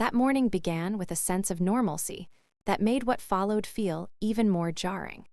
That morning began with a sense of normalcy that made what followed feel even more jarring.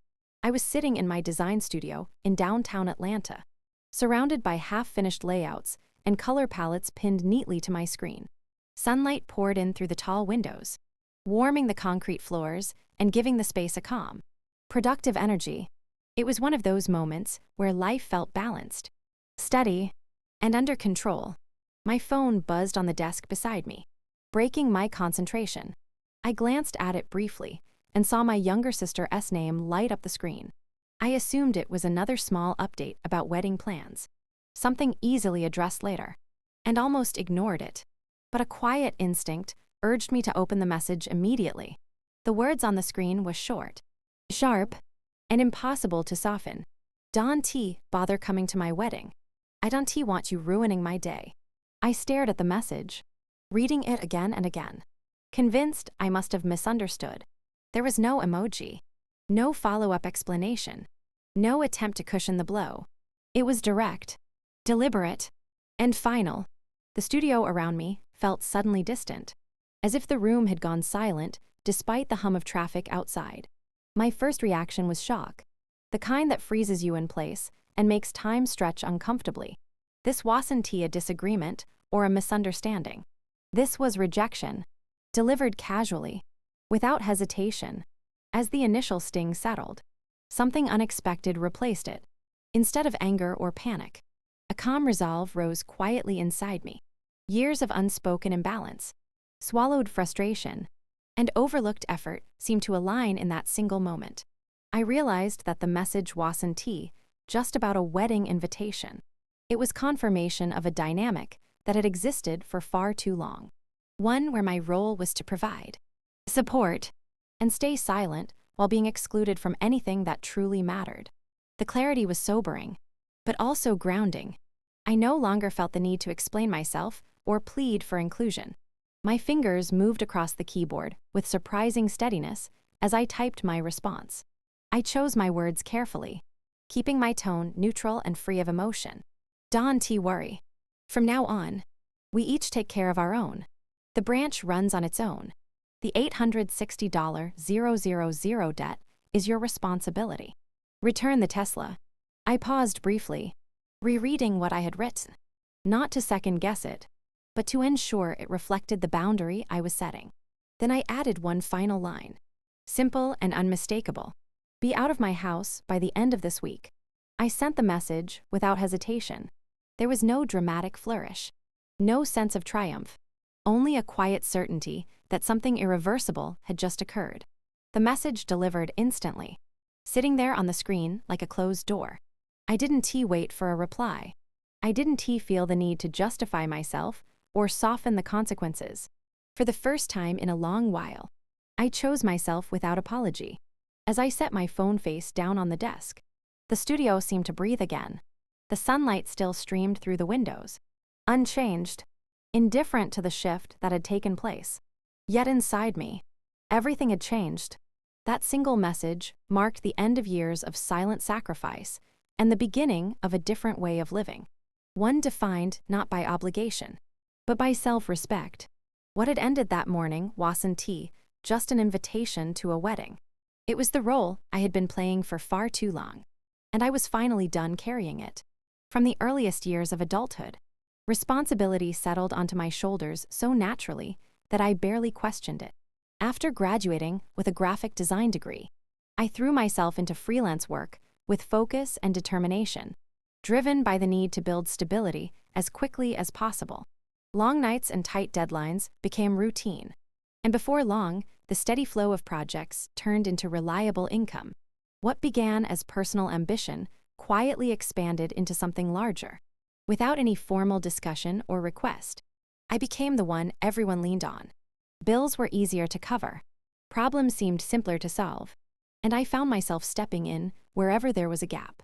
I was sitting in my design studio in downtown Atlanta, surrounded by half-finished layouts and color palettes pinned neatly to my screen. Sunlight poured in through the tall windows, warming the concrete floors and giving the space a calm, productive energy. It was one of those moments where life felt balanced, steady, and under control. My phone buzzed on the desk beside me, breaking my concentration. I glanced at it briefly and saw my younger sister's name light up the screen. I assumed it was another small update about wedding plans, something easily addressed later, and almost ignored it. But a quiet instinct urged me to open the message immediately. The words on the screen were short, sharp, and impossible to soften. "Don't bother coming to my wedding. I don't want you ruining my day." I stared at the message, reading it again and again, convinced I must have misunderstood. There was no emoji, no follow-up explanation, no attempt to cushion the blow. It was direct, deliberate, and final. The studio around me felt suddenly distant, as if the room had gone silent despite the hum of traffic outside. My first reaction was shock, the kind that freezes you in place and makes time stretch uncomfortably. This wasn't a disagreement or a misunderstanding. This was rejection, delivered casually, without hesitation. As the initial sting settled, something unexpected replaced it. Instead of anger or panic, a calm resolve rose quietly inside me. Years of unspoken imbalance, swallowed frustration, and overlooked effort seemed to align in that single moment. I realized that the message wasn't just about a wedding invitation. It was confirmation of a dynamic that had existed for far too long. One where my role was to provide, support, and stay silent while being excluded from anything that truly mattered. The clarity was sobering, but also grounding. I no longer felt the need to explain myself or plead for inclusion. My fingers moved across the keyboard with surprising steadiness as I typed my response. I chose my words carefully, keeping my tone neutral and free of emotion. "Don't worry. From now on, we each take care of our own. The branch runs on its own. The $860,000 debt is your responsibility. Return the Tesla." I paused briefly, rereading what I had written, not to second-guess it, but to ensure it reflected the boundary I was setting. Then I added one final line, simple and unmistakable: "Be out of my house by the end of this week." I sent the message without hesitation. There was no dramatic flourish, no sense of triumph, only a quiet certainty that something irreversible had just occurred. The message delivered instantly, sitting there on the screen like a closed door. I didn't wait for a reply. I didn't feel the need to justify myself or soften the consequences. For the first time in a long while, I chose myself without apology. As I set my phone face down on the desk, the studio seemed to breathe again. The sunlight still streamed through the windows, unchanged, indifferent to the shift that had taken place. Yet inside me, everything had changed. That single message marked the end of years of silent sacrifice and the beginning of a different way of living. One defined not by obligation, but by self-respect. What had ended that morning wasn't just an invitation to a wedding. It was the role I had been playing for far too long, and I was finally done carrying it. From the earliest years of adulthood, responsibility settled onto my shoulders so naturally that I barely questioned it. After graduating with a graphic design degree, I threw myself into freelance work with focus and determination, driven by the need to build stability as quickly as possible. Long nights and tight deadlines became routine, and before long, the steady flow of projects turned into reliable income. What began as personal ambition quietly expanded into something larger. Without any formal discussion or request, I became the one everyone leaned on. Bills were easier to cover, problems seemed simpler to solve, and I found myself stepping in wherever there was a gap,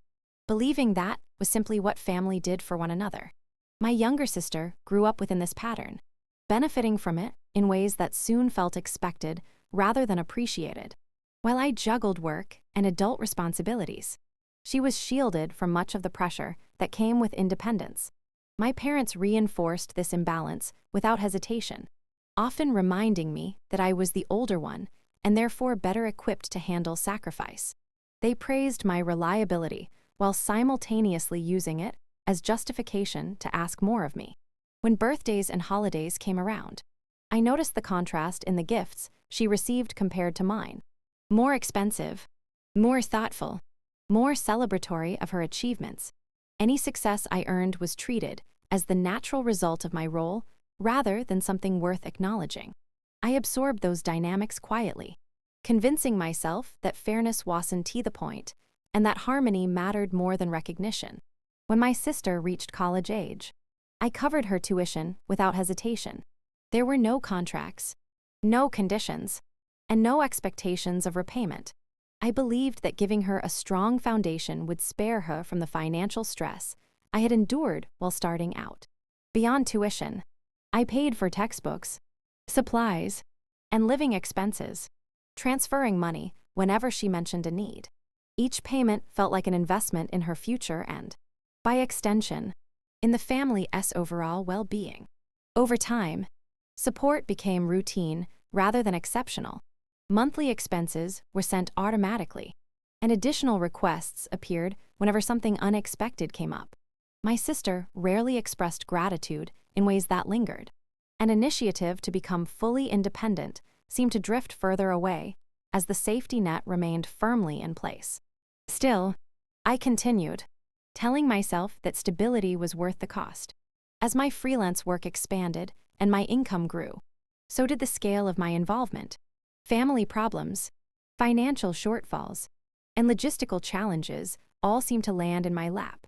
believing that was simply what family did for one another. My younger sister grew up within this pattern, benefiting from it in ways that soon felt expected rather than appreciated. While I juggled work and adult responsibilities, she was shielded from much of the pressure that came with independence. My parents reinforced this imbalance without hesitation. often reminding me that I was the older one and therefore better equipped to handle sacrifice. They praised my reliability while simultaneously using it as justification to ask more of me. When birthdays and holidays came around, I noticed the contrast in the gifts she received compared to mine. More expensive, more thoughtful, more celebratory of her achievements. Any success I earned was treated as the natural result of my role rather than something worth acknowledging. I absorbed those dynamics quietly, convincing myself that fairness wasn't the point and that harmony mattered more than recognition. When my sister reached college age, I covered her tuition without hesitation. There were no contracts, no conditions, and no expectations of repayment. I believed that giving her a strong foundation would spare her from the financial stress I had endured while starting out. Beyond tuition, I paid for textbooks, supplies, and living expenses, transferring money whenever she mentioned a need. Each payment felt like an investment in her future and, by extension, in the family's overall well-being. Over time, support became routine rather than exceptional. Monthly expenses were sent automatically, and additional requests appeared whenever something unexpected came up. My sister rarely expressed gratitude in ways that lingered. An initiative to become fully independent seemed to drift further away as the safety net remained firmly in place. Still, I continued, telling myself that stability was worth the cost. As my freelance work expanded and my income grew, so did the scale of my involvement. Family problems, financial shortfalls, and logistical challenges all seemed to land in my lap,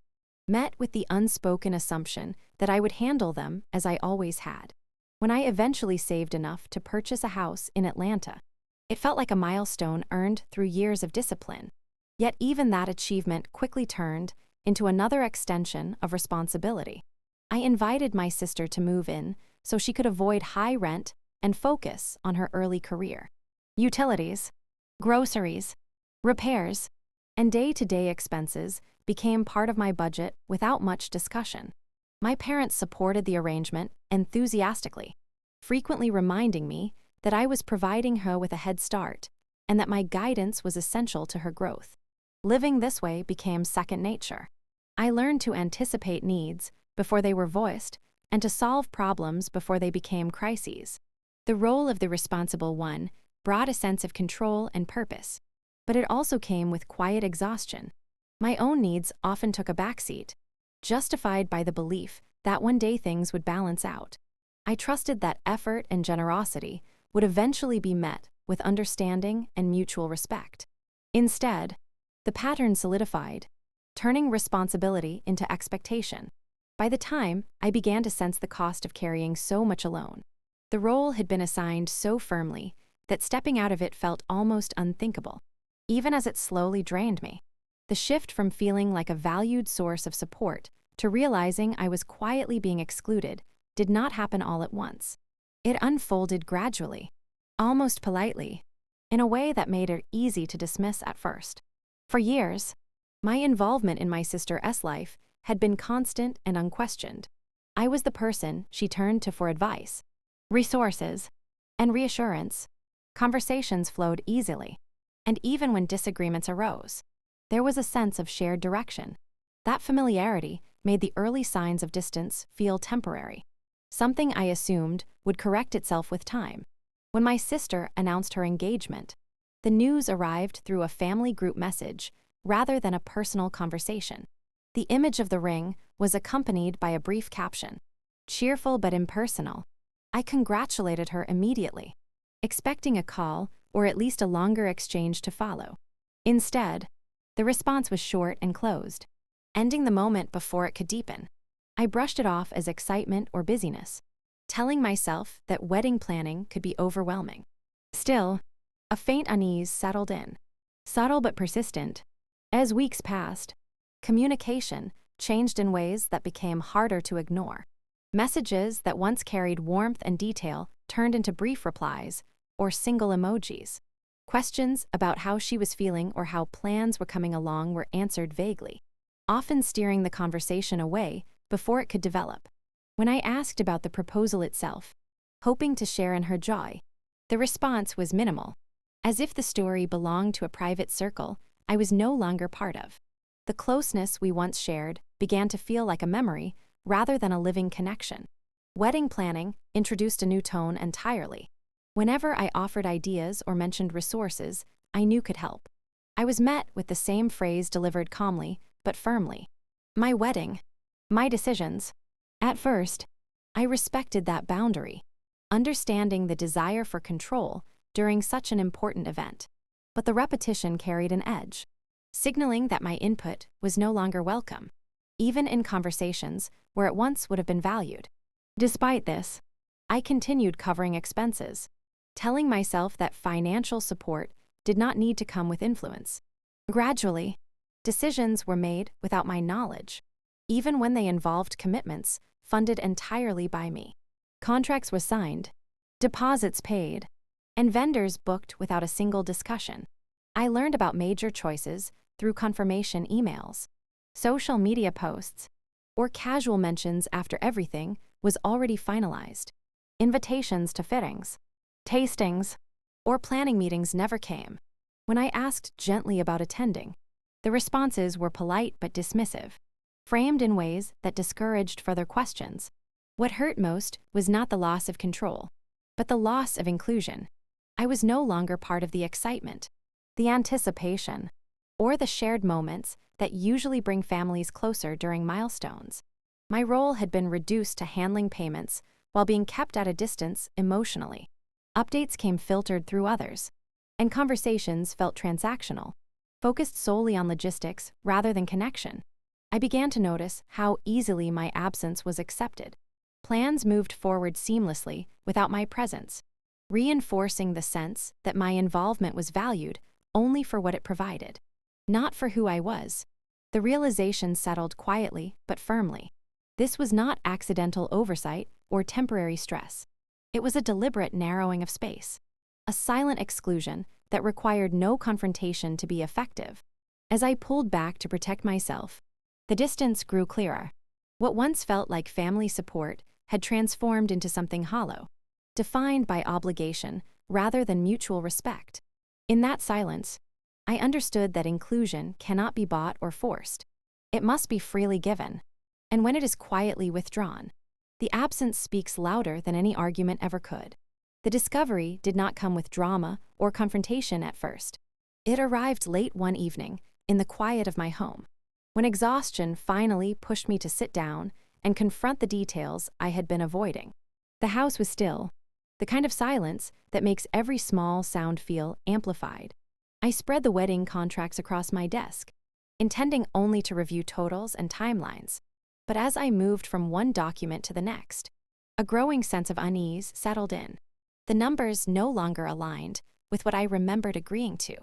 met with the unspoken assumption that I would handle them as I always had. When I eventually saved enough to purchase a house in Atlanta, it felt like a milestone earned through years of discipline. Yet even that achievement quickly turned into another extension of responsibility. I invited my sister to move in so she could avoid high rent and focus on her early career. Utilities, groceries, repairs, and day-to-day expenses became part of my budget without much discussion. My parents supported the arrangement enthusiastically, frequently reminding me that I was providing her with a head start and that my guidance was essential to her growth. Living this way became second nature. I learned to anticipate needs before they were voiced and to solve problems before they became crises. The role of the responsible one brought a sense of control and purpose, but it also came with quiet exhaustion. My own needs often took a backseat, justified by the belief that one day things would balance out. I trusted that effort and generosity would eventually be met with understanding and mutual respect. Instead, the pattern solidified, turning responsibility into expectation. By the time I began to sense the cost of carrying so much alone, the role had been assigned so firmly that stepping out of it felt almost unthinkable, even as it slowly drained me. The shift from feeling like a valued source of support to realizing I was quietly being excluded did not happen all at once. It unfolded gradually, almost politely, in a way that made it easy to dismiss at first. For years, my involvement in my sister's life had been constant and unquestioned. I was the person she turned to for advice, resources, and reassurance. Conversations flowed easily, and even when disagreements arose, there was a sense of shared direction. That familiarity made the early signs of distance feel temporary, something I assumed would correct itself with time. When my sister announced her engagement, the news arrived through a family group message rather than a personal conversation. The image of the ring was accompanied by a brief caption, cheerful but impersonal. I congratulated her immediately, expecting a call or at least a longer exchange to follow. Instead, the response was short and closed, ending the moment before it could deepen. I brushed it off as excitement or busyness, telling myself that wedding planning could be overwhelming. Still, a faint unease settled in, subtle but persistent. As weeks passed, communication changed in ways that became harder to ignore. Messages that once carried warmth and detail turned into brief replies or single emojis. Questions about how she was feeling or how plans were coming along were answered vaguely, often steering the conversation away before it could develop. When I asked about the proposal itself, hoping to share in her joy. The response was minimal, as if the story belonged to a private circle I was no longer part of. The closeness we once shared began to feel like a memory rather than a living connection. Wedding planning introduced a new tone entirely. Whenever I offered ideas or mentioned resources I knew could help, I was met with the same phrase delivered calmly but firmly. My wedding. My decisions. At first, I respected that boundary, understanding the desire for control during such an important event. But the repetition carried an edge, signaling that my input was no longer welcome, even in conversations where it once would have been valued. Despite this, I continued covering expenses, telling myself that financial support did not need to come with influence. Gradually, decisions were made without my knowledge, even when they involved commitments funded entirely by me. Contracts were signed, deposits paid, and vendors booked without a single discussion. I learned about major choices through confirmation emails, social media posts, or casual mentions after everything was already finalized. Invitations to fittings, tastings, or planning meetings never came. When I asked gently about attending, the responses were polite but dismissive, framed in ways that discouraged further questions. What hurt most was not the loss of control, but the loss of inclusion. I was no longer part of the excitement, the anticipation, or the shared moments that usually bring families closer during milestones. My role had been reduced to handling payments while being kept at a distance emotionally. Updates came filtered through others, and conversations felt transactional, focused solely on logistics rather than connection. I began to notice how easily my absence was accepted. Plans moved forward seamlessly without my presence, reinforcing the sense that my involvement was valued only for what it provided, not for who I was. The realization settled quietly but firmly. This was not accidental oversight or temporary stress. It was a deliberate narrowing of space, a silent exclusion that required no confrontation to be effective. As I pulled back to protect myself, the distance grew clearer. What once felt like family support had transformed into something hollow, defined by obligation rather than mutual respect. In that silence, I understood that inclusion cannot be bought or forced. It must be freely given. And when it is quietly withdrawn, the absence speaks louder than any argument ever could. The discovery did not come with drama or confrontation at first. It arrived late one evening in the quiet of my home, when exhaustion finally pushed me to sit down and confront the details I had been avoiding. The house was still, the kind of silence that makes every small sound feel amplified. I spread the wedding contracts across my desk, intending only to review totals and timelines. But as I moved from one document to the next, a growing sense of unease settled in. The numbers no longer aligned with what I remembered agreeing to,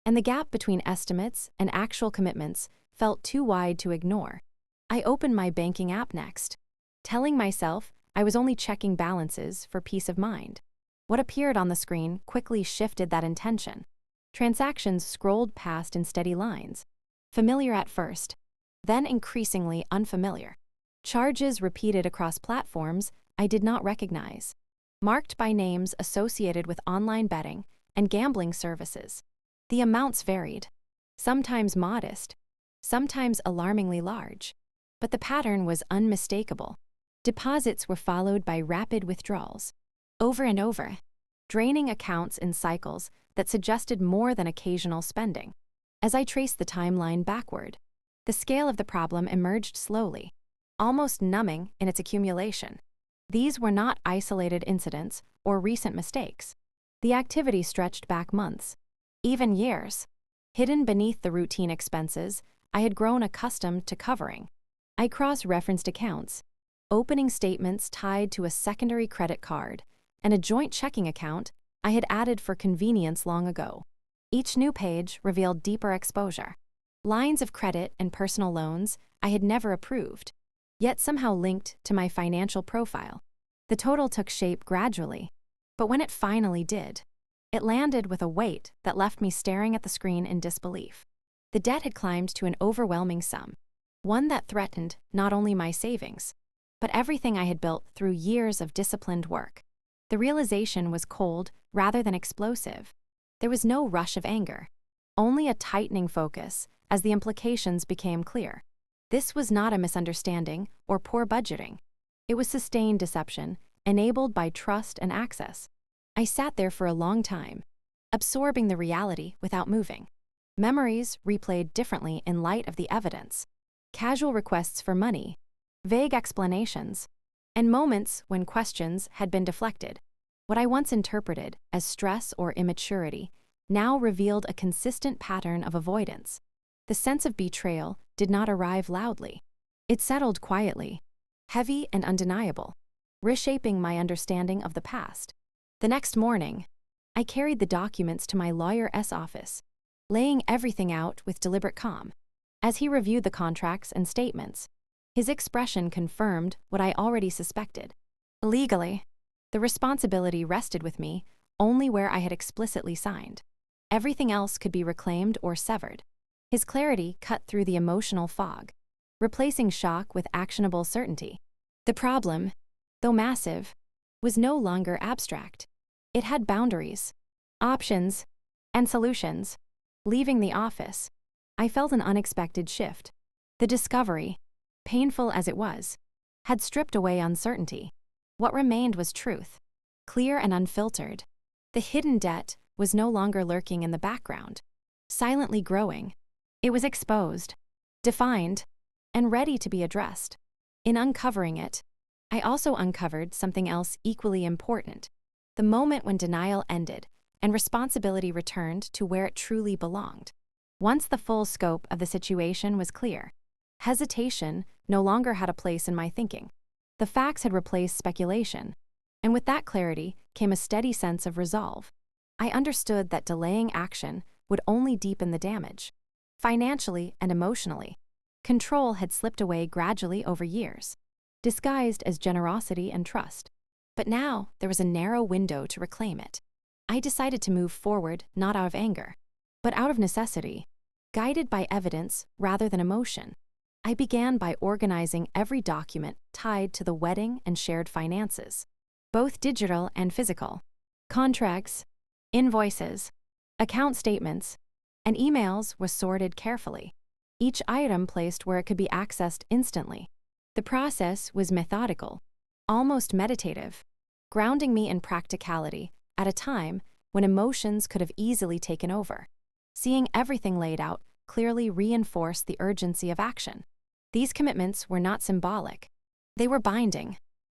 and the gap between estimates and actual commitments felt too wide to ignore. I opened my banking app next, telling myself I was only checking balances for peace of mind. What appeared on the screen quickly shifted that intention. Transactions scrolled past in steady lines, familiar at first, then increasingly unfamiliar. Charges repeated across platforms I did not recognize, marked by names associated with online betting and gambling services. The amounts varied, sometimes modest, sometimes alarmingly large, but the pattern was unmistakable. Deposits were followed by rapid withdrawals, over and over, draining accounts in cycles that suggested more than occasional spending. As I traced the timeline backward, the scale of the problem emerged slowly, almost numbing in its accumulation. These were not isolated incidents or recent mistakes. The activity stretched back months, even years, hidden beneath the routine expenses I had grown accustomed to covering. I cross-referenced accounts, opening statements tied to a secondary credit card and a joint checking account I had added for convenience long ago. Each new page revealed deeper exposure, lines of credit and personal loans I had never approved, yet somehow linked to my financial profile. The total took shape gradually, but when it finally did, it landed with a weight that left me staring at the screen in disbelief. The debt had climbed to an overwhelming sum, one that threatened not only my savings, but everything I had built through years of disciplined work. The realization was cold rather than explosive. There was no rush of anger, only a tightening focus as the implications became clear. This was not a misunderstanding or poor budgeting. It was sustained deception, enabled by trust and access. I sat there for a long time, absorbing the reality without moving. Memories replayed differently in light of the evidence. Casual requests for money, vague explanations, and moments when questions had been deflected. What I once interpreted as stress or immaturity now revealed a consistent pattern of avoidance. The sense of betrayal did not arrive loudly. It settled quietly, heavy and undeniable, reshaping my understanding of the past. The next morning, I carried the documents to my lawyer's office, laying everything out with deliberate calm. As he reviewed the contracts and statements, his expression confirmed what I already suspected. Legally, the responsibility rested with me only where I had explicitly signed. Everything else could be reclaimed or severed. His clarity cut through the emotional fog, replacing shock with actionable certainty. The problem, though massive, was no longer abstract. It had boundaries, options, and solutions. Leaving the office, I felt an unexpected shift. The discovery, painful as it was, had stripped away uncertainty. What remained was truth, clear and unfiltered. The hidden debt was no longer lurking in the background, silently growing. It was exposed, defined, and ready to be addressed. In uncovering it, I also uncovered something else equally important: the moment when denial ended and responsibility returned to where it truly belonged. Once the full scope of the situation was clear, hesitation no longer had a place in my thinking. The facts had replaced speculation, and with that clarity came a steady sense of resolve. I understood that delaying action would only deepen the damage. Financially and emotionally, control had slipped away gradually over years, disguised as generosity and trust. But now there was a narrow window to reclaim it. I decided to move forward not out of anger, but out of necessity, guided by evidence rather than emotion. I began by organizing every document tied to the wedding and shared finances, both digital and physical. Contracts, invoices, account statements, and emails was sorted carefully, each item placed where it could be accessed instantly. The process was methodical, almost meditative, grounding me in practicality at a time when emotions could have easily taken over. Seeing everything laid out clearly reinforced the urgency of action. These commitments were not symbolic. They were binding,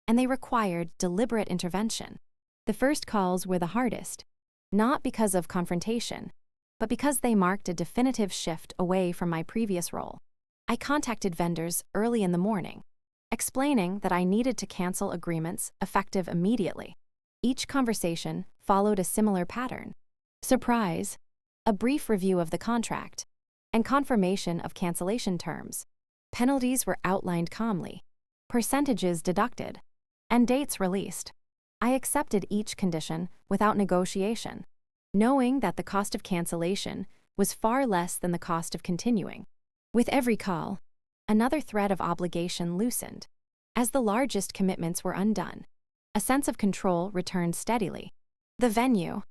and they required deliberate intervention. The first calls were the hardest, not because of confrontation, but because they marked a definitive shift away from my previous role. I contacted vendors early in the morning, explaining that I needed to cancel agreements effective immediately. Each conversation followed a similar pattern: surprise, a brief review of the contract, and confirmation of cancellation terms. Penalties were outlined calmly, percentages deducted, and dates released. I accepted each condition without negotiation, knowing that the cost of cancellation was far less than the cost of continuing. With every call, another thread of obligation loosened. As the largest commitments were undone, a sense of control returned steadily. The venue,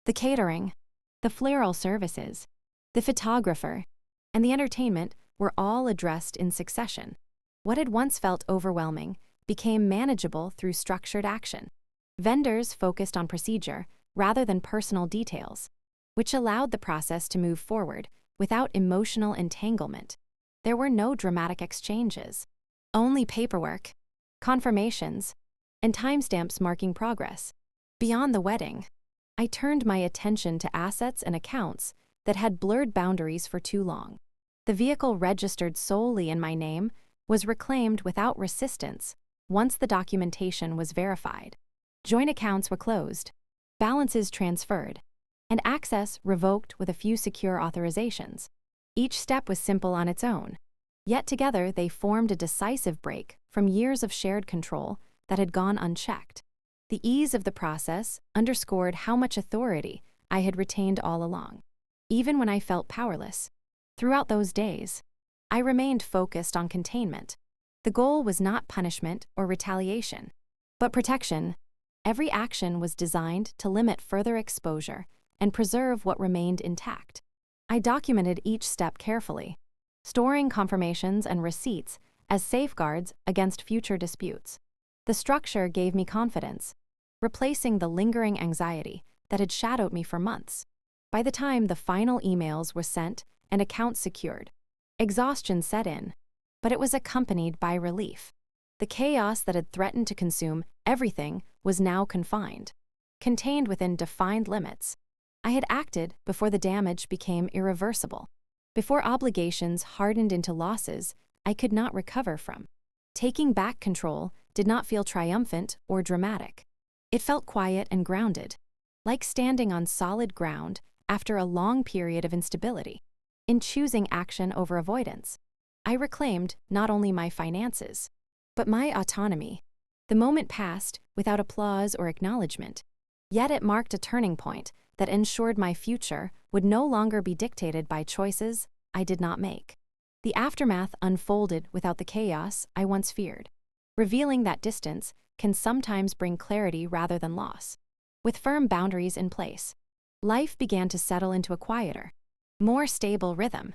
the catering, the floral services, the photographer, and the entertainment were all addressed in succession. What had once felt overwhelming became manageable through structured action. Vendors focused on procedure rather than personal details, which allowed the process to move forward without emotional entanglement. There were no dramatic exchanges, only paperwork, confirmations, and timestamps marking progress. Beyond the wedding, I turned my attention to assets and accounts that had blurred boundaries for too long. The vehicle registered solely in my name was reclaimed without resistance once the documentation was verified. Joint accounts were closed, balances transferred, and access revoked with a few secure authorizations. Each step was simple on its own, yet together they formed a decisive break from years of shared control that had gone unchecked. The ease of the process underscored how much authority I had retained all along. Even when I felt powerless, throughout those days, I remained focused on containment. The goal was not punishment or retaliation, but protection, Every action was designed to limit further exposure and preserve what remained intact. I documented each step carefully, storing confirmations and receipts as safeguards against future disputes. The structure gave me confidence, replacing the lingering anxiety that had shadowed me for months. By the time the final emails were sent and accounts secured, exhaustion set in, but it was accompanied by relief. The chaos that had threatened to consume everything was now confined, contained within defined limits. I had acted before the damage became irreversible, before obligations hardened into losses I could not recover from. Taking back control did not feel triumphant or dramatic. It felt quiet and grounded, like standing on solid ground after a long period of instability. In choosing action over avoidance, I reclaimed not only my finances, but my autonomy. The moment passed without applause or acknowledgement, yet it marked a turning point that ensured my future would no longer be dictated by choices I did not make. The aftermath unfolded without the chaos I once feared, revealing that distance can sometimes bring clarity rather than loss. With firm boundaries in place, life began to settle into a quieter, more stable rhythm.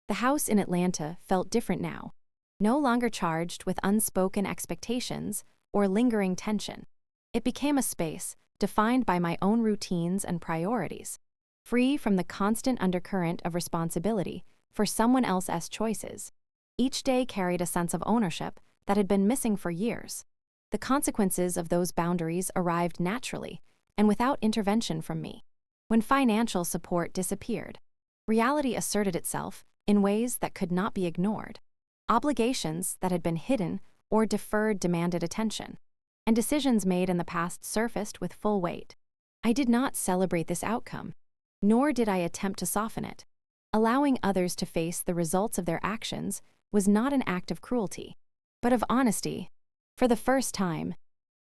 The house in Atlanta felt different now, no longer charged with unspoken expectations or lingering tension. It became a space defined by my own routines and priorities, free from the constant undercurrent of responsibility for someone else's choices. Each day carried a sense of ownership that had been missing for years. The consequences of those boundaries arrived naturally and without intervention from me. When financial support disappeared, reality asserted itself in ways that could not be ignored. Obligations that had been hidden or deferred demanded attention, and decisions made in the past surfaced with full weight. I did not celebrate this outcome, nor did I attempt to soften it. Allowing others to face the results of their actions was not an act of cruelty, but of honesty. For the first time,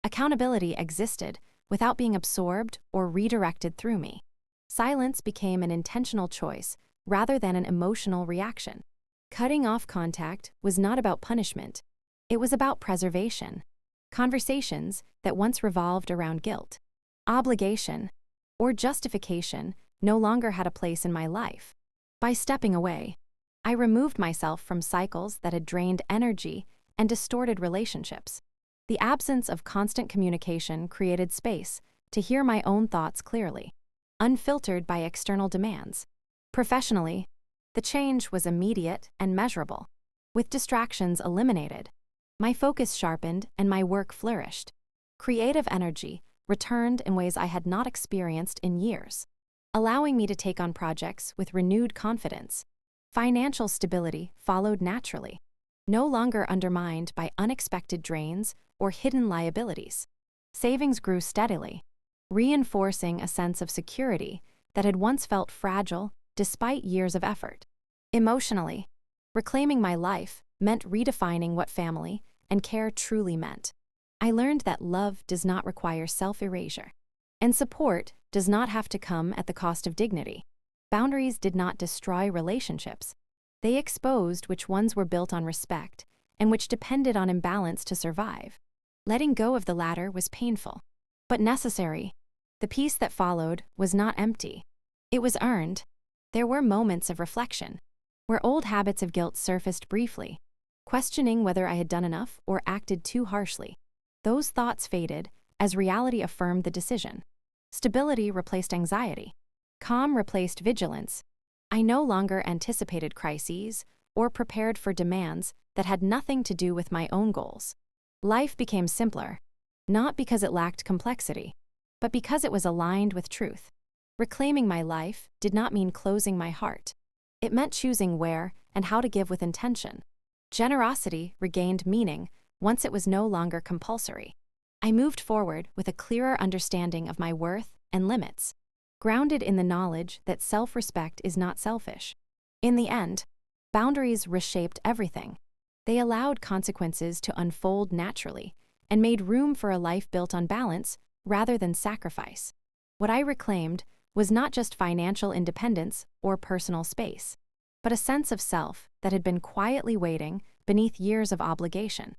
accountability existed without being absorbed or redirected through me. Silence became an intentional choice rather than an emotional reaction. Cutting off contact was not about punishment. It was about preservation. Conversations that once revolved around guilt, obligation, or justification no longer had a place in my life. By stepping away, I removed myself from cycles that had drained energy and distorted relationships. The absence of constant communication created space to hear my own thoughts clearly, unfiltered by external demands. Professionally, the change was immediate and measurable. With distractions eliminated, my focus sharpened and my work flourished. Creative energy returned in ways I had not experienced in years, allowing me to take on projects with renewed confidence. Financial stability followed naturally, no longer undermined by unexpected drains or hidden liabilities. Savings grew steadily, reinforcing a sense of security that had once felt fragile despite years of effort. Emotionally, reclaiming my life meant redefining what family and care truly meant. I learned that love does not require self-erasure, and support does not have to come at the cost of dignity. Boundaries did not destroy relationships. They exposed which ones were built on respect and which depended on imbalance to survive. Letting go of the latter was painful, but necessary. The peace that followed was not empty. It was earned. There were moments of reflection, where old habits of guilt surfaced briefly, questioning whether I had done enough or acted too harshly. Those thoughts faded as reality affirmed the decision. Stability replaced anxiety. Calm replaced vigilance. I no longer anticipated crises or prepared for demands that had nothing to do with my own goals. Life became simpler, not because it lacked complexity, but because it was aligned with truth. Reclaiming my life did not mean closing my heart. It meant choosing where and how to give with intention. Generosity regained meaning once it was no longer compulsory. I moved forward with a clearer understanding of my worth and limits, grounded in the knowledge that self-respect is not selfish. In the end, boundaries reshaped everything. They allowed consequences to unfold naturally and made room for a life built on balance rather than sacrifice. What I reclaimed was not just financial independence or personal space, but a sense of self that had been quietly waiting beneath years of obligation.